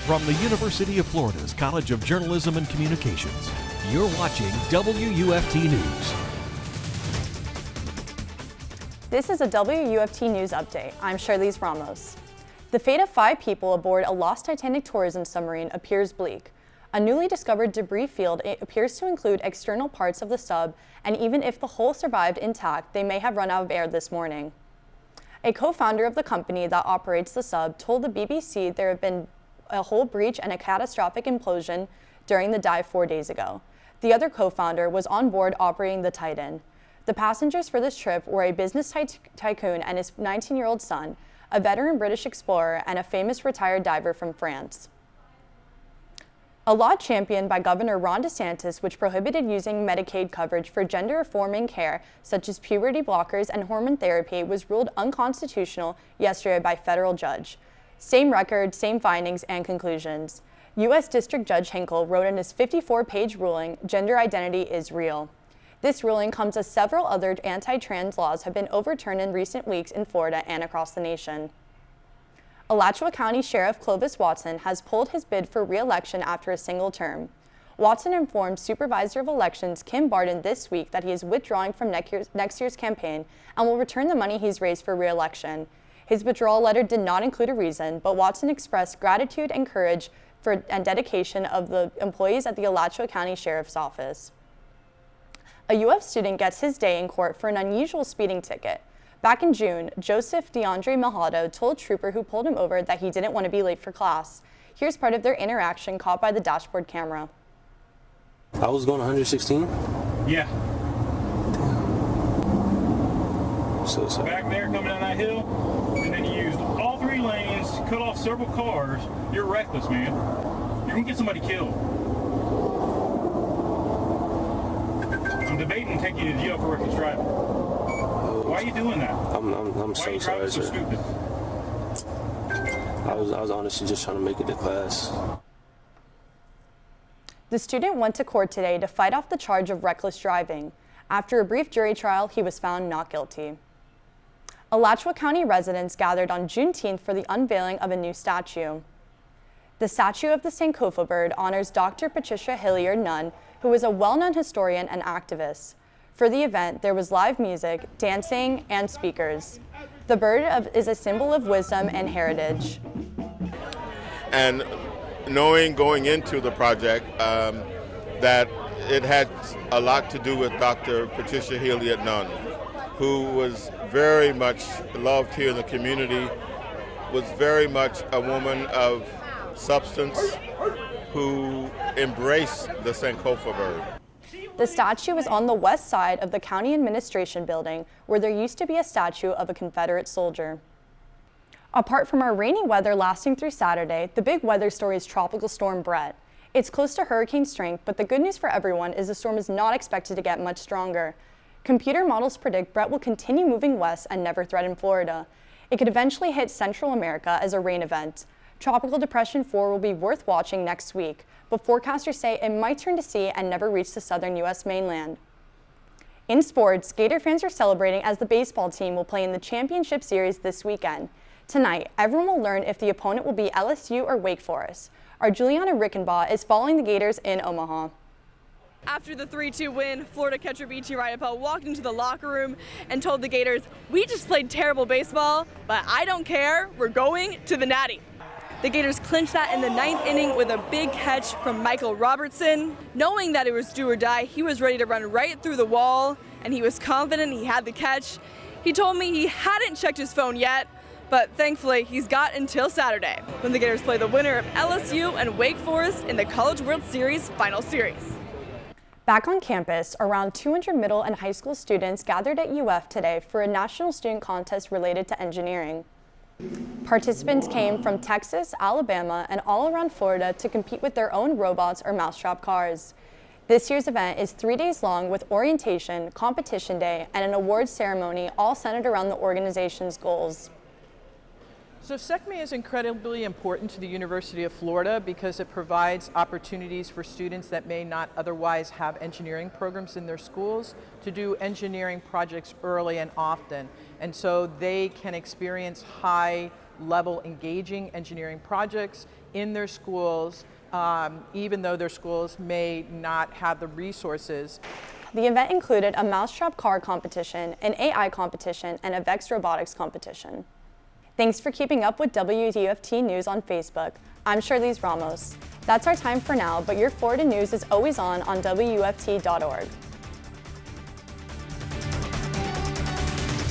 From the University of Florida's College of Journalism and Communications, you're watching WUFT News. This is a WUFT News update. I'm Charlize Ramos. The fate of 5 people aboard a lost Titanic tourism submarine appears bleak. A newly discovered debris field appears to include external parts of the sub, and even if the hull survived intact, they may have run out of air this morning. A co-founder of the company that operates the sub told the BBC there had been a hull breach and a catastrophic implosion during the dive 4 days ago. The other co-founder was on board operating the Titan. The passengers for this trip were a business tycoon and his 19-year-old son, a veteran British explorer, and a famous retired diver from France. A law championed by Governor Ron DeSantis, which prohibited using Medicaid coverage for gender-affirming care, such as puberty blockers and hormone therapy, was ruled unconstitutional yesterday by a federal judge. Same record, same findings and conclusions. U.S. District Judge Hinkle wrote in his 54-page ruling, "Gender identity is real." This ruling comes as several other anti-trans laws have been overturned in recent weeks in Florida and across the nation. Alachua County Sheriff Clovis Watson has pulled his bid for re-election after a single term. Watson informed Supervisor of Elections Kim Barden this week that he is withdrawing from next year's campaign and will return the money he's raised for re-election. His withdrawal letter did not include a reason, but Watson expressed gratitude and courage and dedication of the employees at the Alachua County Sheriff's Office. A UF student gets his day in court for an unusual speeding ticket. Back in June, Joseph DeAndre Mojado told trooper who pulled him over that he didn't want to be late for class. Here's part of their interaction caught by the dashboard camera. I was going 116? Yeah. So sorry. Back there coming down that hill, and then you used all 3 lanes to cut off several cars. You're reckless, man. You're going to get somebody killed. I'm debating taking you to jail for reckless driving. Why are you doing that? I'm so sorry, so sir. stupid? I was honestly just trying to make it to class. The student went to court today to fight off the charge of reckless driving. After a brief jury trial, he was found not guilty. Alachua County residents gathered on Juneteenth for the unveiling of a new statue. The statue of the Sankofa bird honors Dr. Patricia Hilliard Nunn, who is a well-known historian and activist. For the event, there was live music, dancing, and speakers. The bird is a symbol of wisdom and heritage. And knowing going into the project that it had a lot to do with Dr. Patricia Hilliard Nunn, who was very much loved here in the community, was very much a woman of substance who embraced the Sankofa bird. The statue is on the west side of the County Administration Building, where there used to be a statue of a Confederate soldier. Apart from our rainy weather lasting through Saturday, the big weather story is Tropical Storm Brett. It's close to hurricane strength, but the good news for everyone is the storm is not expected to get much stronger. Computer models predict Brett will continue moving west and never threaten Florida. It could eventually hit Central America as a rain event. Tropical Depression 4 will be worth watching next week, but forecasters say it might turn to sea and never reach the southern U.S. mainland. In sports, Gator fans are celebrating as the baseball team will play in the championship series this weekend. Tonight, everyone will learn if the opponent will be LSU or Wake Forest. Our Juliana Rickenbaugh is following the Gators in Omaha. After the 3-2 win, Florida catcher B.T. Rideapel walked into the locker room and told the Gators, "We just played terrible baseball, but I don't care. We're going to the Natty." The Gators clinched that in the 9th inning with a big catch from Michael Robertson. Knowing that it was do or die, he was ready to run right through the wall, and he was confident he had the catch. He told me he hadn't checked his phone yet, but thankfully he's got until Saturday, when the Gators play the winner of LSU and Wake Forest in the College World Series Final Series. Back on campus, around 200 middle and high school students gathered at UF today for a national student contest related to engineering. Participants came from Texas, Alabama, and all around Florida to compete with their own robots or mousetrap cars. This year's event is 3 days long with orientation, competition day, and an awards ceremony, all centered around the organization's goals. So SECME is incredibly important to the University of Florida because it provides opportunities for students that may not otherwise have engineering programs in their schools to do engineering projects early and often. And so they can experience high-level engaging engineering projects in their schools, even though their schools may not have the resources. The event included a mousetrap car competition, an AI competition, and a VEX robotics competition. Thanks for keeping up with WUFT News on Facebook. I'm Charlize Ramos. That's our time for now, but your Florida news is always on WUFT.org.